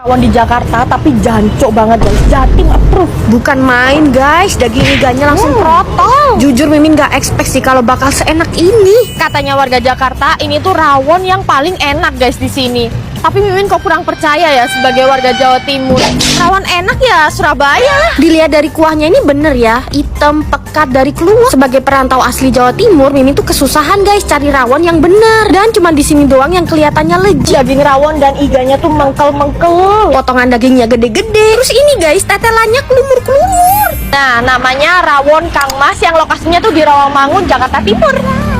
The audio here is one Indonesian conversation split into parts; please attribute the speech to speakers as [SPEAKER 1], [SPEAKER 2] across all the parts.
[SPEAKER 1] Rawon di Jakarta tapi jancok banget guys. Jatim approve.
[SPEAKER 2] Bukan main guys, daging iganya langsung protol. Jujur Mimin gak expect sih kalau bakal seenak ini.
[SPEAKER 1] Katanya warga Jakarta ini tuh rawon yang paling enak guys di sini. Tapi Mimin kok kurang percaya ya sebagai warga Jawa Timur. Rawon enak ya Surabaya lah.
[SPEAKER 2] Dilihat dari kuahnya ini bener ya, hitam pekat dari keluar. Sebagai perantau asli Jawa Timur, Mimin tuh kesusahan guys cari rawon yang bener. Dan cuma di sini doang yang kelihatannya legit.
[SPEAKER 1] Daging rawon dan iganya tuh mengkel-mengkel.
[SPEAKER 2] Potongan dagingnya gede-gede. Terus ini guys, tetelannya kelumur-kelumur.
[SPEAKER 1] Nah, namanya rawon Kang Mas yang lokasinya tuh di Rawamangun, Jakarta Timur.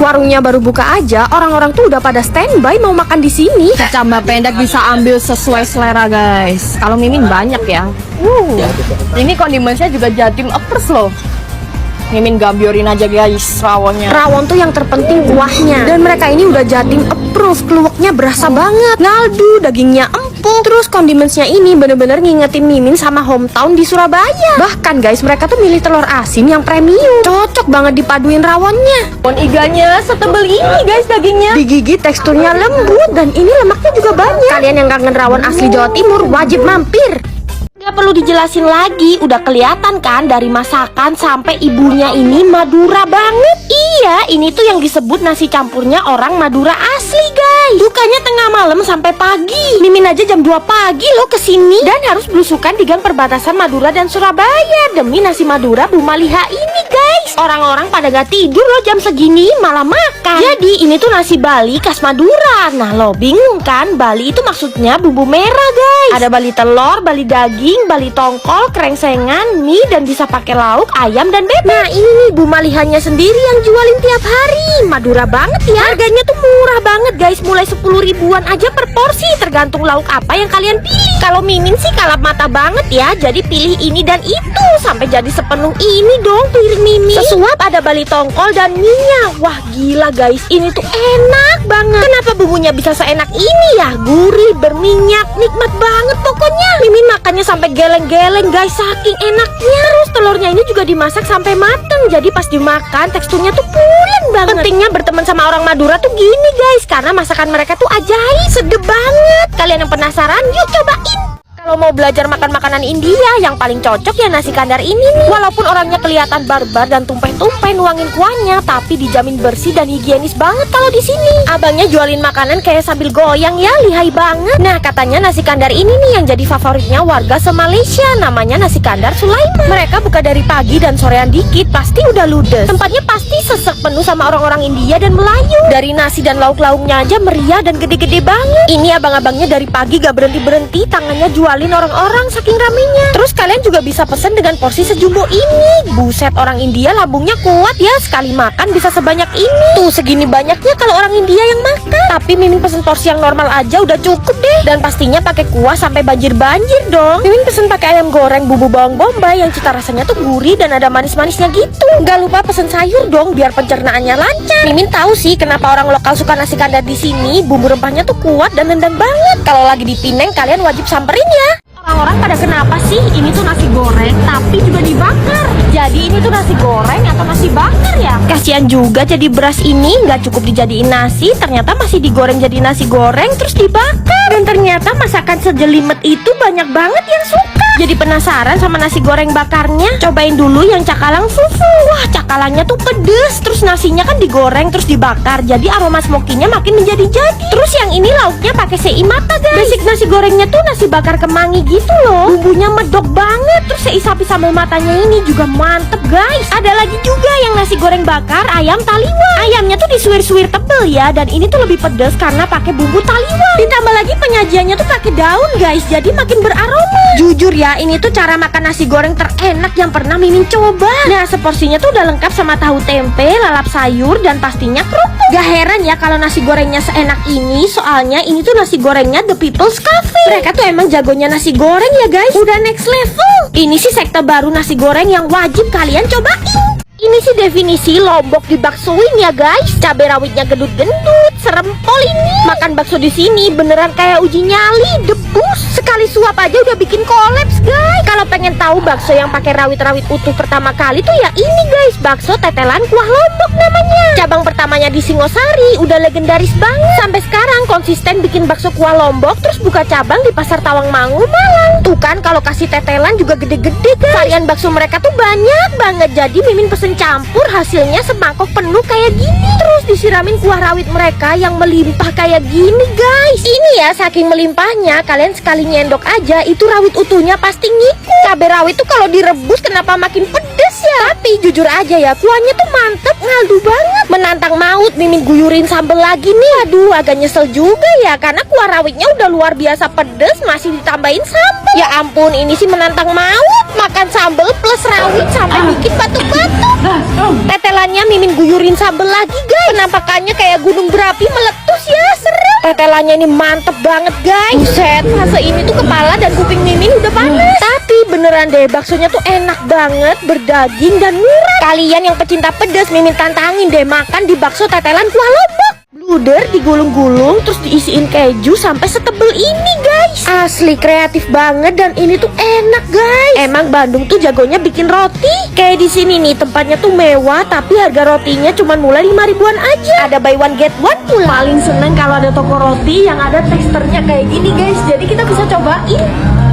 [SPEAKER 2] Warungnya baru buka aja, orang-orang tuh udah pada standby mau makan di sini.
[SPEAKER 1] Kecambah pendek bisa ambil sesuai selera guys. Kalau Mimin banyak ya. Ini kondimennya juga Jatim Appers loh. Mimin gambiorin aja guys rawonnya.
[SPEAKER 2] Rawon tuh yang terpenting kuahnya. Dan mereka ini udah Jatim approve, keluaknya berasa banget, ngaldu, dagingnya empuk. Terus kondimennya ini bener-bener ngingetin Mimin sama hometown di Surabaya. Bahkan guys, mereka tuh milih telur asin yang premium. Cocok banget dipaduin rawonnya.
[SPEAKER 1] Rawon iganya setebel ini guys dagingnya.
[SPEAKER 2] Digigit teksturnya lembut dan ini lemaknya juga banyak. Kalian yang kangen rawon asli Jawa Timur wajib mampir. Gak perlu dijelasin lagi, udah kelihatan kan dari masakan sampai ibunya ini Madura banget. Iya, ini tuh yang disebut nasi campurnya orang Madura asli guys. Bukanya tengah malam sampai pagi. Mimin aja jam 2 pagi loh kesini. Dan harus belusukan di gang perbatasan Madura dan Surabaya demi nasi Madura Bu Maliha ini guys. Orang-orang pada gak tidur loh jam segini, malah makan. Jadi ini tuh nasi Bali khas Madura. Nah lo bingung kan, Bali itu maksudnya bumbu merah guys. Ada Bali telur, Bali daging, Bali tongkol, krengsengan, mie, dan bisa pakai lauk, ayam, dan bebek. Nah ini nih Bu Malihanya sendiri yang jualin tiap hari. Madura banget ya. Harganya tuh murah banget guys, mulai 10 ribuan aja per porsi, tergantung lauk apa yang kalian pilih. Kalau Mimin sih kalap mata banget ya, jadi pilih ini dan itu. Sampai jadi sepenuh ini dong piring Mimin. Sesuap ada Bali tongkol dan minyak. Wah gila guys, ini tuh enak banget. Kenapa bumbunya bisa seenak ini ya? Gurih, berminyak, nikmat banget pokoknya. Mimin makannya sampai geleng-geleng guys, saking enaknya. Terus telurnya ini juga dimasak sampai mateng, jadi pas dimakan teksturnya tuh pulen banget. Pentingnya berteman sama orang Madura tuh gini guys, karena masakan mereka tuh ajaib, sedep banget. Kalian yang penasaran, yuk cobain. Kalau mau belajar makan makanan India, yang paling cocok ya nasi kandar ini nih. Walaupun orangnya kelihatan barbar dan tumpeh-tumpeh nuangin kuahnya, tapi dijamin bersih dan higienis banget kalau di sini. Abangnya jualin makanan kayak sambil goyang ya, lihai banget. Nah katanya nasi kandar ini nih yang jadi favoritnya warga se-Malaysia, namanya nasi kandar Sulaiman. Mereka buka dari pagi dan sorean dikit pasti udah ludes. Tempatnya pasti sesek penuh sama orang-orang India dan Melayu. Dari nasi dan lauk-lauknya aja meriah dan gede-gede banget. Ini abang-abangnya dari pagi gak berhenti-berhenti, tangannya jualin orang-orang saking ramenya. Terus kalian juga bisa pesen dengan porsi sejumbo ini. Buset, orang India lambungnya kuat ya, sekali makan bisa sebanyak ini. Tuh segini banyaknya kalau orang India yang makan. Tapi Mimin pesen porsi yang normal aja udah cukup deh. Dan pastinya pakai kuah sampai banjir-banjir dong. Mimin pesen pakai ayam goreng bumbu bawang bombay yang cita rasanya tuh gurih dan ada manis-manisnya gitu. Gak lupa pesen sayur dong biar pencernaannya lancar. Mimin tahu sih kenapa orang lokal suka nasi kandar di sini. Bumbu rempahnya tuh kuat dan nendang banget. Kalau lagi di Pineng kalian wajib samperin ya. Orang-orang pada kenapa sih ini tuh nasi goreng tapi juga dibakar? Jadi ini tuh nasi goreng atau nasi bakar ya? Kasian juga jadi beras ini nggak cukup dijadiin nasi, ternyata masih digoreng jadi nasi goreng terus dibakar. Dan ternyata masakan sejelimet itu banyak banget yang suka. Jadi penasaran sama nasi goreng bakarnya? Cobain dulu yang cakalang fufu. Wah cakalangnya tuh pedes, terus nasinya kan digoreng terus dibakar, jadi aroma smokinya makin menjadi-jadi. Terus yang ini lauknya pakai sei mata guys. Basic nasi gorengnya tuh nasi bakar kemangi gitu loh, bumbunya medok banget. Terus sei sapi sambal matanya ini juga mantep guys. Ada lagi juga yang nasi goreng bakar ayam taliwang. Ayamnya tuh disuir-suir tebel ya, dan ini tuh lebih pedes karena pakai bumbu taliwang. Ditambah lagi penyajiannya tuh pakai daun guys, jadi makin beraroma. Jujur ya, ini tuh cara makan nasi goreng terenak yang pernah Mimin coba. Nah seporsinya tuh udah lengkap sama tahu tempe, lalap sayur, dan pastinya kerupuk. Gak heran ya kalau nasi gorengnya seenak ini, soalnya ini tuh nasi gorengnya The People's Cafe. Mereka tuh emang jagonya nasi goreng ya guys, udah next level. Ini sih sekte baru nasi goreng yang wajib kalian cobain. Ini sih definisi Lombok dibaksoin ya guys. Cabai rawitnya gendut-gendut, serempol ini. Makan bakso di sini beneran kayak uji nyali, debus. Sekali suap aja udah bikin kolaps guys. Kalau pengen tahu bakso yang pakai rawit-rawit utuh pertama kali tuh ya ini guys, bakso tetelan kuah Lombok namanya. Cabang pertamanya di Singosari, udah legendaris banget. Sampai sekarang konsisten bikin bakso kuah Lombok, terus buka cabang di Pasar Tawangmangu, Malang. Tuh kan kalau kasih tetelan juga gede-gede guys. Varian bakso mereka tuh banyak banget. Jadi Mimin pesen campur, hasilnya semangkok penuh kayak gini. Terus disiramin kuah rawit mereka yang melimpah kayak gini guys. Ini ya saking melimpahnya, kalian sekali nyendok aja itu rawit utuhnya pasti ngiku. Cabai rawit tuh kalau direbus kenapa makin pedes ya? Tapi jujur aja ya, kuahnya tuh mantep, ngaldu banget. Menantang maut Mimin guyurin sambel lagi nih. Aduh agak nyesel juga ya, karena kuah rawitnya udah luar biasa pedes, masih ditambahin sambel. Ya ampun, ini sih menantang maut. Makan sambel plus rawit sampai bikin batuk-batuk. Tetelannya Mimin guyurin sambel lagi guys. Penampakannya kayak gunung berapi meletus ya, serem. Tetelannya ini mantep banget guys. Buset, fase ini tuh kepala dan kuping Mimin udah panas. Tapi beneran deh, baksonya tuh enak banget, berdaging dan murah. Kalian yang pecinta pedas, Mimin tantangin deh makan di bakso tetelan kuah Lombok. Bluder digulung-gulung terus diisiin keju sampai setebel ini guys. Asli kreatif banget dan ini tuh enak guys. Emang Bandung tuh jagonya bikin roti. Kayak di sini nih tempatnya tuh mewah, tapi harga rotinya cuma mulai 5 ribuan aja. Ada buy one get one pula. Paling seneng kalau ada toko roti yang ada teksturnya kayak gini guys. Jadi kita bisa cobain.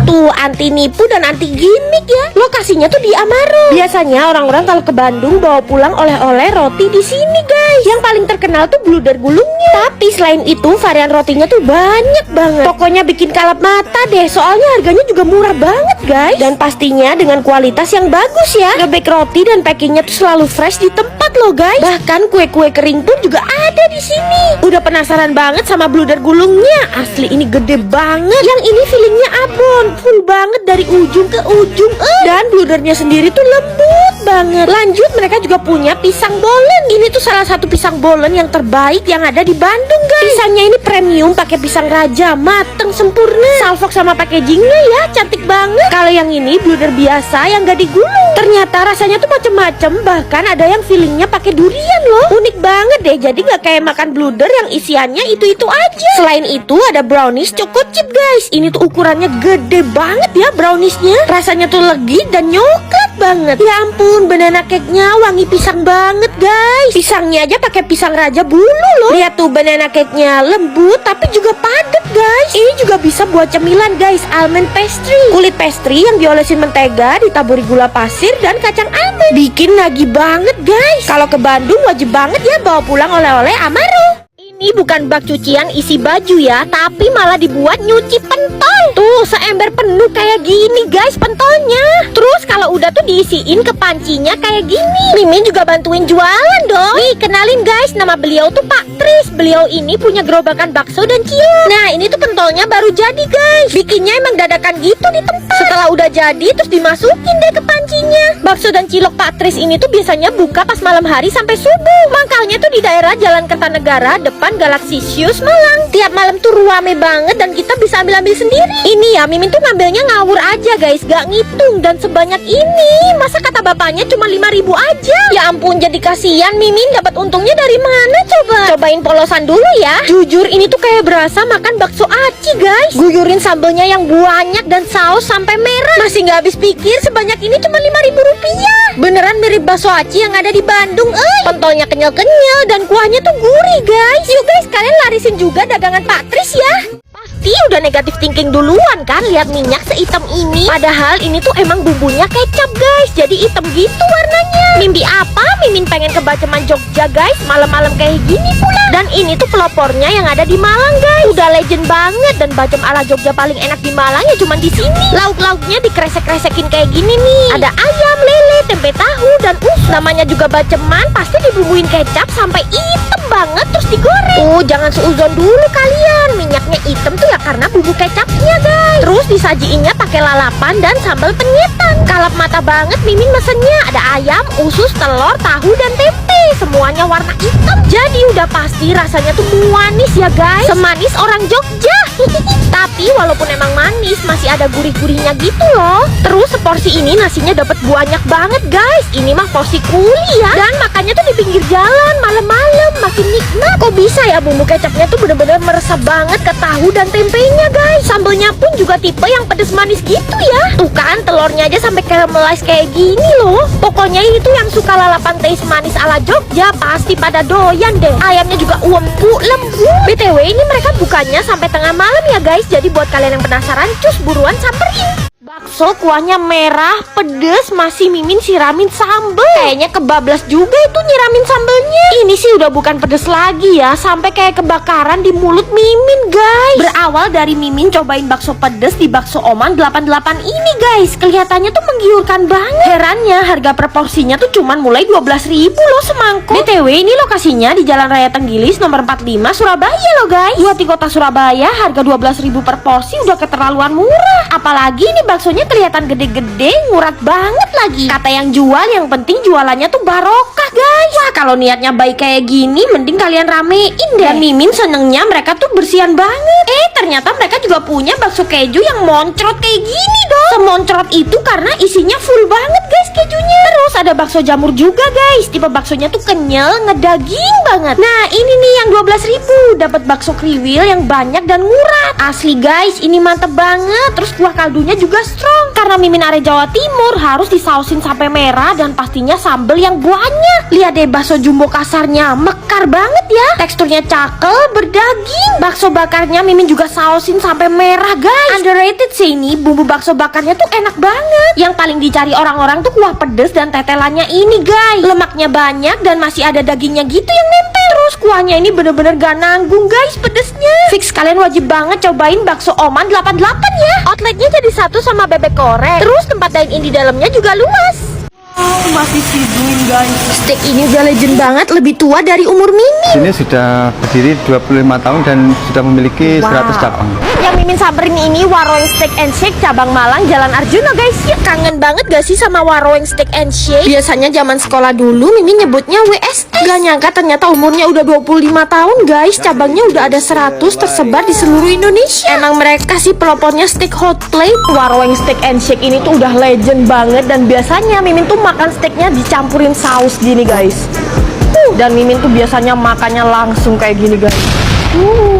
[SPEAKER 2] Tuh anti nipu dan anti gimmick ya. Lokasinya tuh di Amaro. Biasanya orang-orang kalau ke Bandung bawa pulang oleh-oleh roti di sini guys. Yang paling terkenal tuh bluder gulungnya. Tapi selain itu varian rotinya tuh banyak banget. Tokonya bikin kalap mata deh, soalnya harganya juga murah banget guys. Dan pastinya dengan kualitas yang bagus ya. Ngebake roti dan packingnya tuh selalu fresh di tempat loh guys. Bahkan kue-kue kering pun juga ada di sini. Udah penasaran banget sama bluder gulungnya. Asli ini gede banget. Yang ini feelingnya abon, full banget dari ujung ke ujung. Dan bludernya sendiri tuh lembut banget. Lanjut mereka juga punya pisang bolen. Ini tuh salah satu pisang bolen yang terbaik yang ada di Bandung guys. Pisangnya ini premium, pakai pisang raja, mateng sempurna. Salfok sama packagingnya ya cantik banget. Kalau yang ini bluder biasa yang gak digulung. Ternyata rasanya tuh macem-macem, bahkan ada yang feelingnya pakai durian loh. Unik banget deh, jadi gak kayak makan bluder yang isiannya itu-itu aja. Selain itu ada brownies choco chip guys. Ini tuh ukurannya gede banget ya browniesnya. Rasanya tuh legit dan nyoklat banget. Ya ampun, banana cake-nya wangi pisang banget guys. Pisangnya aja pakai pisang raja bulu loh. Lihat tuh banana cake-nya lembut tapi juga padat guys. Ini juga bisa buat cemilan guys, almond pastry. Kulit pastry yang diolesin mentega, ditaburi gula pasir dan kacang almond. Bikin nagih banget guys. Kalau ke Bandung wajib banget ya bawa pulang oleh-oleh Amaro. Ini bukan bak cucian isi baju ya, tapi malah dibuat nyuci pentol. Tuh seember penuh kayak gini guys pentolnya. Terus kalau udah tuh diisiin ke pancinya kayak gini. Mimin juga bantuin jualan dong. Nih kenalin guys, nama beliau tuh Pak Tris. Beliau ini punya gerobakan bakso dan cilok. Nah ini tuh pentolnya baru jadi guys. Bikinnya emang dadakan gitu di tempat. Setelah udah jadi terus dimasukin deh ke pancinya. Bakso dan cilok Pak Tris ini tuh biasanya buka pas malam hari sampai subuh. Mangkalnya tuh di daerah Jalan Kertanegara depan Galaxy Shoes Malang. Tiap malam tuh rame banget dan kita bisa ambil-ambil sendiri. Ini ya Mimin tuh ngambilnya ngawur aja guys, gak ngitung. Dan sebanyak ini, masa kata bapaknya cuma 5.000 aja. Ya ampun, jadi kasihan Mimin dapat untungnya dari mana coba. Cobain polosan dulu ya. Jujur ini tuh kayak berasa makan bakso aci guys. Guyurin sambelnya yang banyak dan saus sampai merah. Masih gak habis pikir sebanyak ini cuma 5.000 rupiah. Beneran mirip bakso aci yang ada di Bandung. Pentolnya kenyal-kenyal dan kuahnya tuh gurih guys. Yuk guys, kalian larisin juga dagangan Pak Tris ya. Pasti udah negatif thinking duluan kan lihat minyak sehitam ini. Padahal ini tuh emang bumbunya kecap guys, jadi hitam gitu warnanya. Mimpi apa? Mimin pengen ke Baceman Jogja guys, malam-malam kayak gini pula. Dan ini tuh pelopornya yang ada di Malang guys. Udah legend banget dan bacem ala Jogja paling enak di Malang ya cuman di sini. Lauk-lauknya dikresek-kresekin kayak gini nih. Ada ayam, lele, tempe tahu dan namanya juga baceman, pasti dibumbuin kecap sampai hitam banget terus digoreng. Jangan seuzon dulu kalian. Minyaknya hitam tuh ya karena bumbu kecapnya guys. Terus disajiinnya pakai lalapan dan sambal penyetan. Kalap mata banget Mimin mesennya. Ada ayam, usus, telur, tahu dan tempe. Semuanya warna hitam. Jadi udah pasti rasanya tuh manis ya guys. Semanis orang Jogja. Tapi walaupun emang manis, masih masih ada gurih-gurihnya gitu loh. Terus seporsi ini nasinya dapat banyak banget guys. Ini mah porsi kuli ya. Dan makannya tuh di pinggir jalan malam-malam, makin nikmat. Kok bisa ya bumbu kecapnya tuh bener-bener meresap banget ke tahu dan tempenya guys. Sambelnya pun juga tipe yang pedes manis gitu ya. Tuh kan telurnya aja sampai caramelize kayak gini loh. Pokoknya ini tuh yang suka lalapan taste manis ala Jogja pasti pada doyan deh. Ayamnya juga empuk lembut. BTW ini mereka bukanya sampai tengah malam ya guys. Jadi buat kalian yang penasaran, cus buruan samperin. Bakso kuahnya merah, pedes, masih Mimin siramin sambel. Kayaknya kebablas juga itu nyiramin sambelnya. Ini sih udah bukan pedes lagi ya, sampai kayak kebakaran di mulut Mimin guys. Berawal dari Mimin cobain bakso pedes di Bakso Oman 88 ini guys. Kelihatannya tuh menggiurkan banget. Herannya harga per porsinya tuh cuman mulai 12.000 loh semangkuk. BTW ini lokasinya di Jalan Raya Tenggilis nomor 45 Surabaya loh guys. Buat di kota Surabaya harga 12.000 per porsi udah keterlaluan murah. Apalagi ini baksonya kelihatan gede-gede, ngurat banget lagi. Kata yang jual, yang penting jualannya tuh barokah guys. Wah kalau niatnya baik kayak gini, mending kalian ramein deh. Dan Mimin senengnya mereka tuh bersihan banget. Ternyata mereka juga punya bakso keju yang moncrot kayak gini dong. Semoncrot itu karena isinya full banget guys kejunya. Terus ada bakso jamur juga guys. Tipe baksonya tuh kenyal, ngedaging banget. Nah ini nih yang 12.000. Dapat bakso kriwil yang banyak dan ngurat. Asli guys, ini mantep banget. Terus kuah kaldunya juga strong. Karena Mimin area Jawa Timur harus disausin sampai merah dan pastinya sambel yang banyak. Lihat deh bakso jumbo kasarnya, mekar banget ya. Teksturnya cakel, berdaging. Bakso bakarnya Mimin juga sausin sampai merah guys. Underrated sih ini, bumbu bakso bakarnya tuh enak banget. Yang paling dicari orang-orang tuh kuah pedes dan tetelannya ini guys. Lemaknya banyak dan masih ada dagingnya gitu yang nempel. Terus kuahnya ini bener-bener gak nanggung guys pedesnya. Fix kalian wajib banget cobain Bakso Oman 88 ya. Outletnya jadi satu sama Bebek Korek. Terus tempat dine-in di dalamnya juga luas.
[SPEAKER 1] Masih siduin guys.
[SPEAKER 2] Steak ini udah legend banget, lebih tua dari umur Mimin.
[SPEAKER 3] Sini sudah berdiri 25 tahun dan sudah memiliki 100 cabang.
[SPEAKER 2] Yang Mimin samperin ini Warung Steak and Shake cabang Malang Jalan Arjuna guys. Ya kangen banget gak sih sama Warung Steak and Shake? Biasanya zaman sekolah dulu Mimin nyebutnya WSS. Gak nyangka ternyata umurnya udah 25 tahun guys. Cabangnya udah ada 100 tersebar di seluruh Indonesia. Emang mereka sih pelopornya steak hot plate.
[SPEAKER 1] Warung Steak and Shake ini tuh udah legend banget. Dan biasanya Mimin tuh makan steaknya dicampurin saus gini guys. Dan Mimin tuh biasanya makannya langsung kayak gini guys.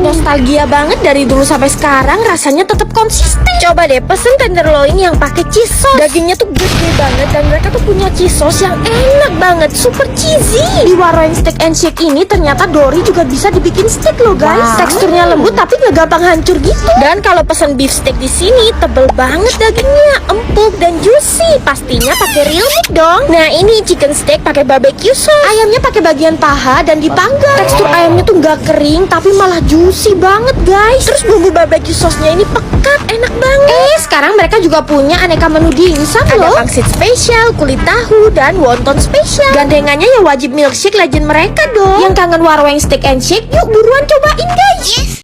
[SPEAKER 2] Nostalgia banget dari dulu sampai sekarang, rasanya tetap konsisten. Coba deh pesen tenderloin yang pakai cheese sauce. Dagingnya tuh gede banget dan mereka tuh punya cheese sauce yang enak banget, super cheesy. Di Warung Steak and Shake ini ternyata dori juga bisa dibikin steak loh guys.
[SPEAKER 1] Wow.
[SPEAKER 2] Teksturnya lembut tapi nggak gampang hancur gitu. Dan kalau pesen beef steak di sini tebel banget dagingnya, empuk dan juicy. Pastinya pakai real meat dong. Nah ini chicken steak pakai barbecue sauce. Ayamnya pakai bagian paha dan dipanggang. Tekstur ayamnya tuh nggak kering tapi malah juicy banget guys. Terus bumbu barbecue sauce-nya ini pekat, enak banget. Sekarang mereka juga punya aneka menu dimsum loh. Ada pangsit spesial, kulit tahu, dan wonton spesial. Gandengannya ya wajib milkshake legend mereka dong. Yang kangen Warung Steak and Shake, yuk buruan cobain guys.